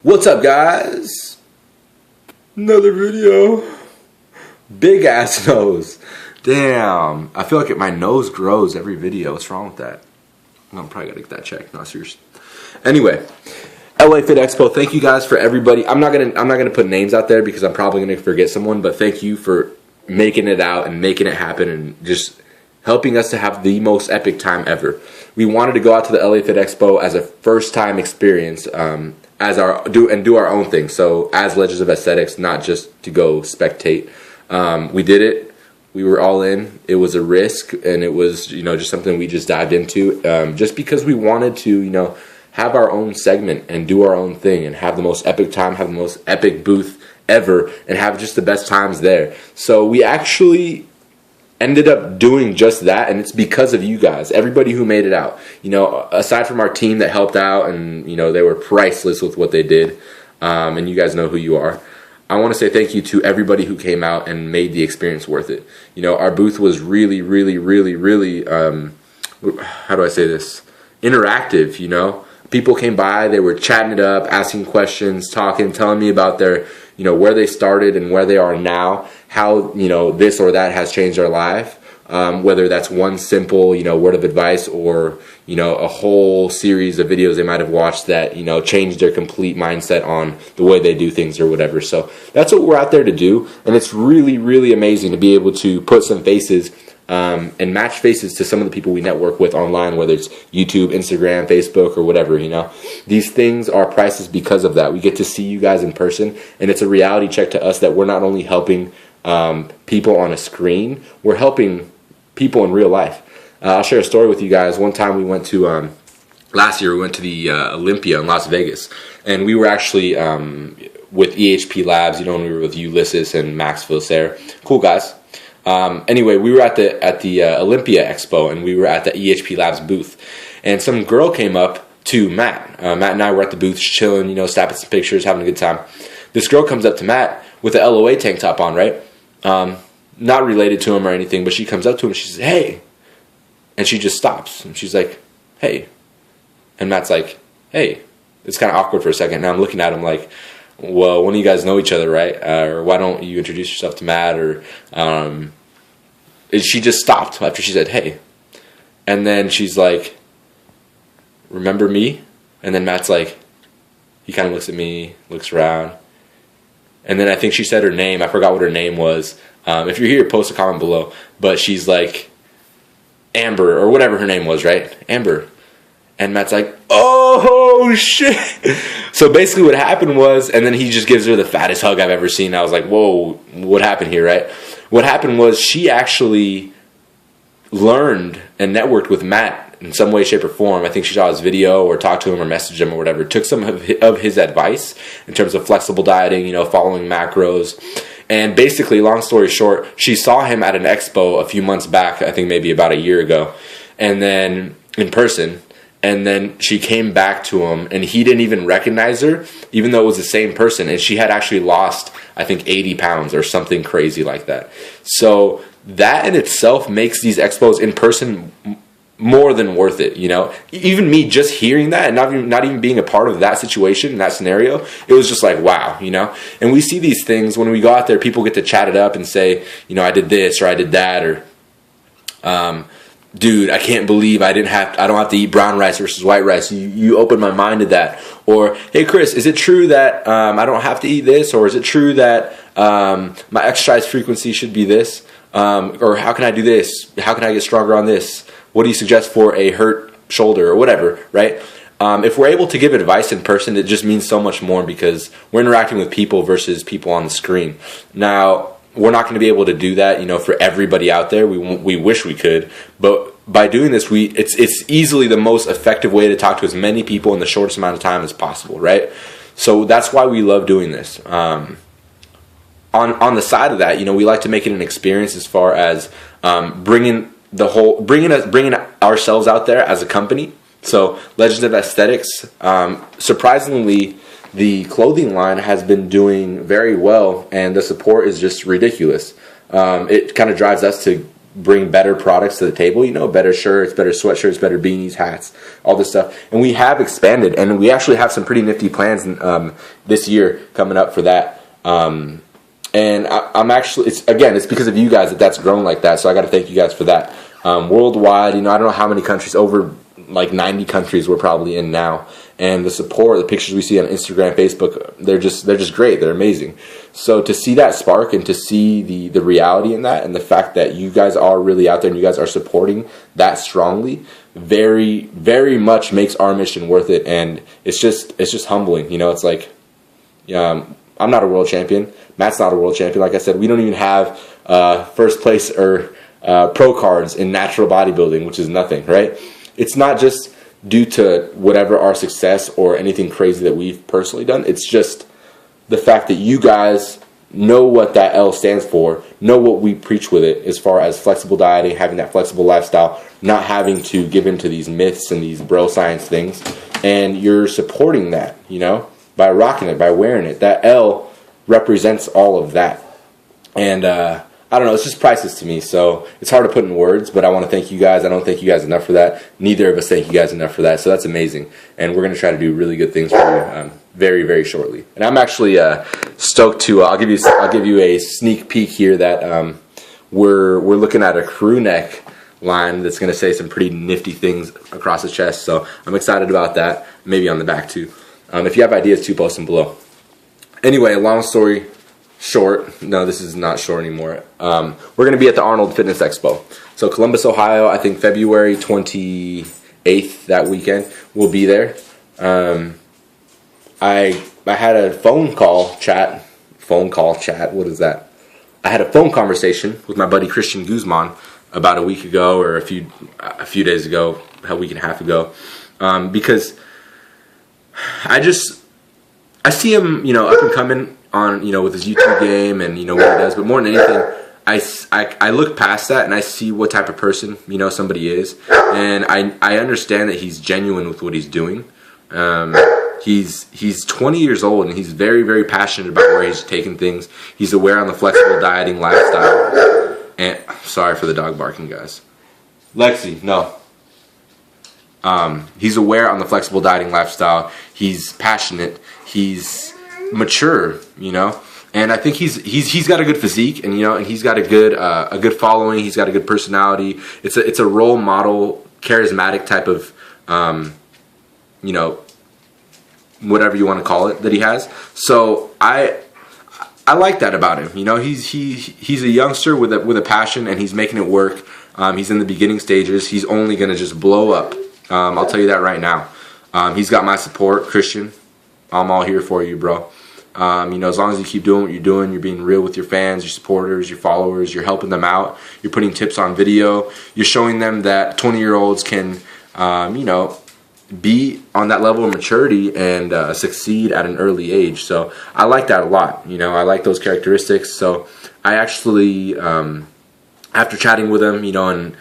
What's up, guys? Another video. Big ass nose. Damn. I feel like my nose grows every video. What's wrong with that? I'm probably gonna get that checked. No, seriously. Anyway, LA Fit Expo. Thank you guys for everybody. I'm not gonna put names out there because I'm probably gonna forget someone. But thank you for making it out and making it happen and just helping us to have the most epic time ever. We wanted to go out to the LA Fit Expo as a first time experience. Do our own thing. So as Legends of Aesthetics, not just to go spectate. We did it. We were all in. It was a risk, and it was just something we just dived into, just because we wanted to have our own segment and do our own thing and have the most epic time, have the most epic booth ever, and have just the best times there. So we actually ended up doing just that, and it's because of you guys, everybody who made it out. Aside from our team that helped out, and they were priceless with what they did, and you guys know who you are. I want to say thank you to everybody who came out and made the experience worth it. Our booth was really, really, really, really, how do I say this? Interactive. People came by, they were chatting it up, asking questions, talking, telling me about their where they started and where they are now, how, this or that has changed their life, whether that's one simple, word of advice or, a whole series of videos they might have watched that, changed their complete mindset on the way they do things or whatever. So that's what we're out there to do. And it's really, really amazing to be able to put some faces and match faces to some of the people we network with online, whether it's YouTube, Instagram, Facebook, or whatever. These things are priceless because of that. We get to see you guys in person, and it's a reality check to us that we're not only helping people on a screen, we're helping people in real life. I'll share a story with you guys. One time we went to last year we went to the Olympia in Las Vegas, and we were actually with EHP Labs. We were with Ulysses and Max Filsaire. Cool guys. Anyway, we were at the Olympia Expo, and we were at the EHP Labs booth, and some girl came up to Matt. Matt and I were at the booth chilling, snapping some pictures, having a good time. This girl comes up to Matt with the LOA tank top on, right? Not related to him or anything, but she comes up to him and she says, "Hey," and she just stops and she's like, "Hey," and Matt's like, "Hey." It's kind of awkward for a second. Now I'm looking at him like, well, one of you guys know each other, right? Or why don't you introduce yourself to Matt? Or she just stopped after she said, "Hey." And then she's like, "Remember me?" And then Matt's like, he kind of looks at me, looks around. And then I think she said her name. I forgot what her name was. If you're here, post a comment below. But she's like, Amber, or whatever her name was, right? Amber. And Matt's like, "Oh, shit." So basically what happened was, and then he just gives her the fattest hug I've ever seen. I was like, whoa, what happened here, right? What happened was she actually learned and networked with Matt in some way, shape, or form. I think she saw his video or talked to him or messaged him or whatever. Took some of his advice in terms of flexible dieting, following macros. And basically, long story short, she saw him at an expo a few months back, I think maybe about a year ago, and then in person. And then she came back to him, and he didn't even recognize her, even though it was the same person. And she had actually lost, I think, 80 pounds or something crazy like that. So that in itself makes these expos in person more than worth it, Even me just hearing that and not even being a part of that situation, that scenario, it was just like, wow, And we see these things when we go out there, people get to chat it up and say, I did this or I did that, or dude, I can't believe I don't have to eat brown rice versus white rice. You opened my mind to that. Or, hey Chris, is it true that I don't have to eat this? Or is it true that my exercise frequency should be this? Or how can I do this? How can I get stronger on this? What do you suggest for a hurt shoulder or whatever, right? If we're able to give advice in person, it just means so much more because we're interacting with people versus people on the screen. Now, we're not going to be able to do that, for everybody out there. We wish we could, but by doing this, it's easily the most effective way to talk to as many people in the shortest amount of time as possible, right? So that's why we love doing this. On the side of that, we like to make it an experience as far as bringing ourselves out there as a company. So Legends of Aesthetics, surprisingly, the clothing line has been doing very well, and the support is just ridiculous. It kind of drives us to bring better products to the table, you know, better shirts, better sweatshirts, better beanies, hats, all this stuff. And we have expanded, and we actually have some pretty nifty plans this year coming up for that. And I'm actually, it's because of you guys that's grown like that, so I got to thank you guys for that. Worldwide, you know, I don't know how many countries, over like 90 countries we're probably in now, and the support, the pictures we see on Instagram, Facebook, they're just great. They're amazing. So to see that spark and to see the reality in that, and the fact that you guys are really out there and you guys are supporting that strongly, very, very much makes our mission worth it. And it's just humbling. You know, it's like, I'm not a world champion. Matt's not a world champion. Like I said, we don't even have first place or pro cards in natural bodybuilding, which is nothing, right? It's not just due to whatever our success or anything crazy that we've personally done. It's just the fact that you guys know what that L stands for, know what we preach with it as far as flexible dieting, having that flexible lifestyle, not having to give into these myths and these bro science things. And you're supporting that, you know, by rocking it, by wearing it. That L represents all of that. And I don't know, it's just priceless to me, so it's hard to put in words, but I want to thank you guys. I don't thank you guys enough for that. Neither of us thank you guys enough for that, so that's amazing. And we're going to try to do really good things for you very, very shortly. And I'm actually stoked to, I'll give you a sneak peek here that we're looking at a crew neck line that's going to say some pretty nifty things across the chest, so I'm excited about that, maybe on the back too. If you have ideas too, post them below. Anyway, long story short, no, this is not short anymore. We're going to be at the Arnold Fitness Expo. So Columbus, Ohio, I think February 28th, that weekend, we'll be there. I had a phone call chat, what is that? I had a phone conversation with my buddy Christian Guzman about a week ago, or a few days ago, a week and a half ago, because I see him, you know, up and coming on, you know, with his YouTube game and, you know, what he does, but more than anything, I look past that and I see what type of person, you know, somebody is, and I understand that he's genuine with what he's doing. He's 20 years old and he's very, very passionate about where he's taking things. He's aware on the flexible dieting lifestyle. And sorry for the dog barking, guys. Lexi, no. He's aware on the flexible dieting lifestyle. He's passionate. He's mature, you know, and I think he's got a good physique, and, you know, and he's got a good following. He's got a good personality. It's a role model, charismatic type of, you know, whatever you want to call it, that he has. So I like that about him. You know, he's a youngster with a passion, and he's making it work. He's in the beginning stages. He's only gonna just blow up. I'll tell you that right now. He's got my support, Christian. I'm all here for you, bro. You know, as long as you keep doing what you're doing, you're being real with your fans, your supporters, your followers, you're helping them out, you're putting tips on video, you're showing them that 20-year-olds can, you know, be on that level of maturity and succeed at an early age. So I like that a lot. You know, I like those characteristics. So I actually, after chatting with him, you know, and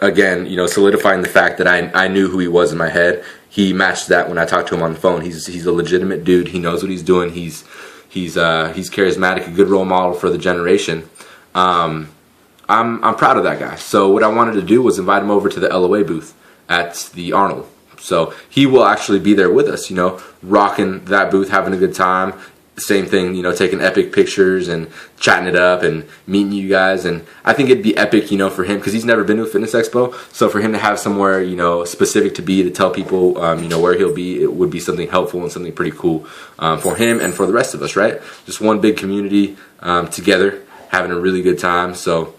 again, you know, solidifying the fact that I knew who he was in my head, he matched that when I talked to him on the phone. He's a legitimate dude. He knows what he's doing. He's charismatic, a good role model for the generation. I'm proud of that guy. So what I wanted to do was invite him over to the LOA booth at the Arnold. So he will actually be there with us, you know, rocking that booth, having a good time. Same thing, you know, taking epic pictures and chatting it up and meeting you guys. And I think it'd be epic, you know, for him, because he's never been to a fitness expo. So for him to have somewhere, you know, specific to tell people, you know, where he'll be, it would be something helpful and something pretty cool for him and for the rest of us, right? Just one big community together, having a really good time. So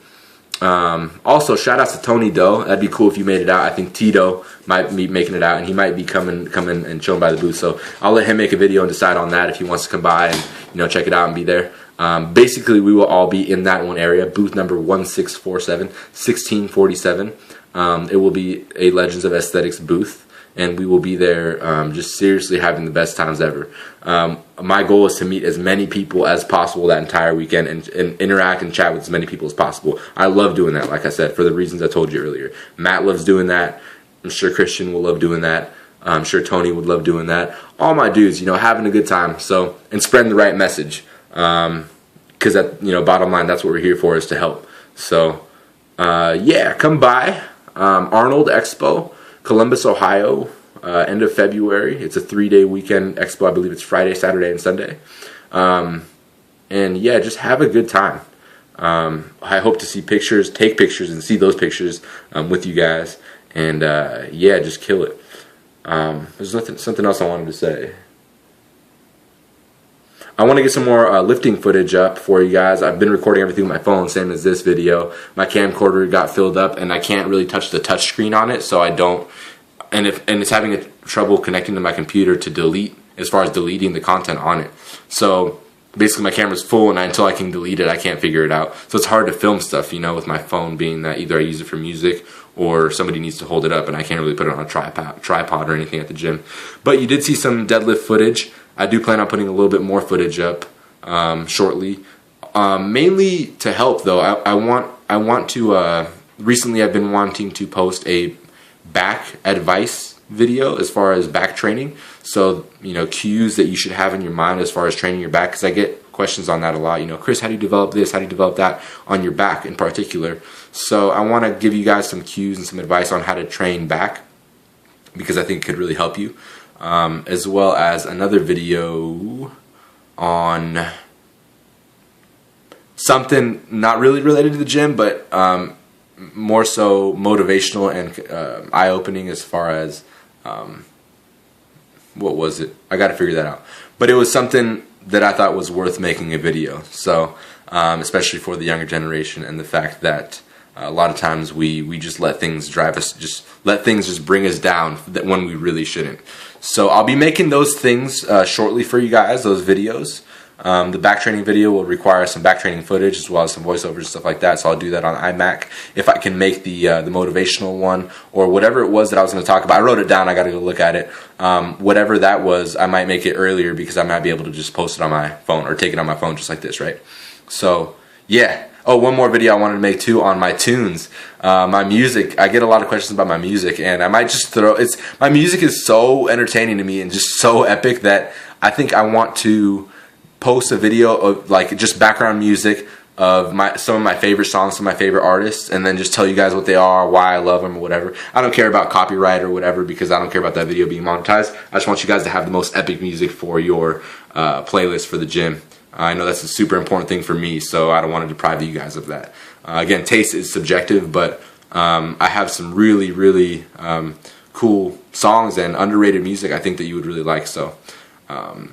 also, shout out to Tony Doe. That'd be cool if you made it out. I think Tito might be making it out, and he might be coming and chilling by the booth. So I'll let him make a video and decide on that if he wants to come by and, you know, check it out and be there. Basically, we will all be in that one area, booth number 1647, 1647. It will be a Legends of Aesthetics booth, and we will be there just seriously having the best times ever. My goal is to meet as many people as possible that entire weekend and interact and chat with as many people as possible. I love doing that, like I said, for the reasons I told you earlier. Matt loves doing that. I'm sure Christian will love doing that. I'm sure Tony would love doing that. All my dudes, you know, having a good time. So, and spreading the right message. Because, you know, bottom line, that's what we're here for, is to help. So, yeah, come by. Arnold Expo, Columbus, Ohio, end of February. It's a 3-day weekend expo. I believe it's Friday, Saturday, and Sunday. And yeah, just have a good time. I hope to see pictures, take pictures, and see those pictures with you guys. And yeah, just kill it. There's something else I wanted to say. I want to get some more lifting footage up for you guys. I've been recording everything with my phone, same as this video. My camcorder got filled up, and I can't really touch the touch screen on it, so I don't. And it's having trouble connecting to my computer to delete, as far as deleting the content on it. So basically, my camera's full, and until I can delete it, I can't figure it out. So it's hard to film stuff, you know, with my phone, being that either I use it for music or somebody needs to hold it up, and I can't really put it on a tripod or anything at the gym. But you did see some deadlift footage. I do plan on putting a little bit more footage up shortly, mainly to help though. I want to. Recently, I've been wanting to post a back advice video as far as back training. So, you know, cues that you should have in your mind as far as training your back, because I get questions on that a lot. You know, Chris, how do you develop this? How do you develop that on your back in particular? So I want to give you guys some cues and some advice on how to train back, because I think it could really help you. As well as another video on something not really related to the gym, but more so motivational and eye-opening as far as what was it? I got to figure that out. But it was something that I thought was worth making a video. So especially for the younger generation, and the fact that a lot of times we just let things drive us, just let things just bring us down when we really shouldn't. So I'll be making those things shortly for you guys, those videos. The back training video will require some back training footage as well as some voiceovers and stuff like that. So I'll do that on iMac. If I can make the motivational one or whatever it was that I was going to talk about. I wrote it down. I got to go look at it. Whatever that was, I might make it earlier because I might be able to just post it on my phone or take it on my phone just like this, right? So yeah. Oh, one more video I wanted to make too on my tunes, my music. I get a lot of questions about my music, and I might just throw. My music is so entertaining to me and just so epic that I think I want to post a video of like just background music of some of my favorite songs, some of my favorite artists, and then just tell you guys what they are, why I love them, or whatever. I don't care about copyright or whatever, because I don't care about that video being monetized. I just want you guys to have the most epic music for your playlist for the gym. I know that's a super important thing for me, so I don't want to deprive you guys of that. Again, taste is subjective, but I have some really, really cool songs and underrated music I think that you would really like. So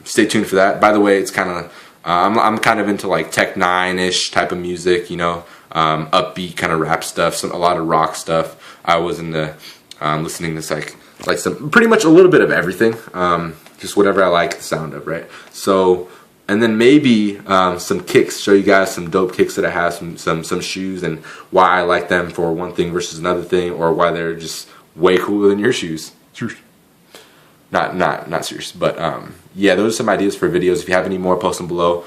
stay tuned for that. By the way, it's kind of I'm kind of into like Tech 9-ish type of music, you know, upbeat kind of rap stuff, a lot of rock stuff. I was into listening to like some pretty much a little bit of everything, just whatever I like the sound of, right? So. And then maybe some kicks, show you guys some dope kicks that I have, some shoes, and why I like them for one thing versus another thing, or why they're just way cooler than your shoes. Not serious, but yeah, those are some ideas for videos. If you have any more, post them below.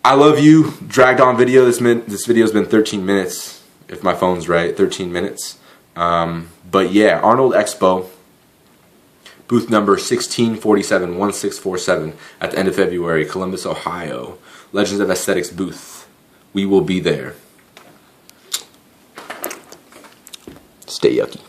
I love you. Dragged on video. This video's been 13 minutes, if my phone's right, 13 minutes. But yeah, Arnold Expo. Booth number 1647-1647 at the end of February, Columbus, Ohio. Legends of Aesthetics booth. We will be there. Stay yucky.